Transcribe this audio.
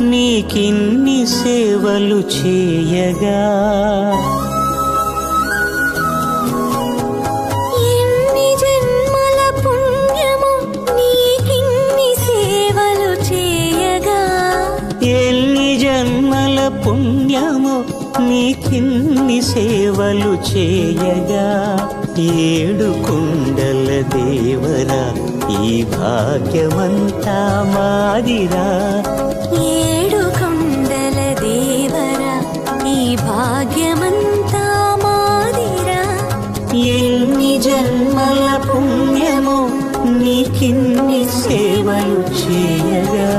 నీకిన్ని సేవలు చేయగా ఎన్ని జన్మల పుణ్యము నీకిన్ని సేవలు చేయగా ఎన్ని జన్మల పుణ్యము నీకిన్ని సేవలు చేయగా ఏడు కొండల దేవరా ఈ భాగ్యమంతా మాదిరా ఏడు కొండల దేవరా ఈ భాగ్యమంతా మాదిరా ఎన్ని జన్మల పుణ్యము నీకిన్ని సేవలు చేయగా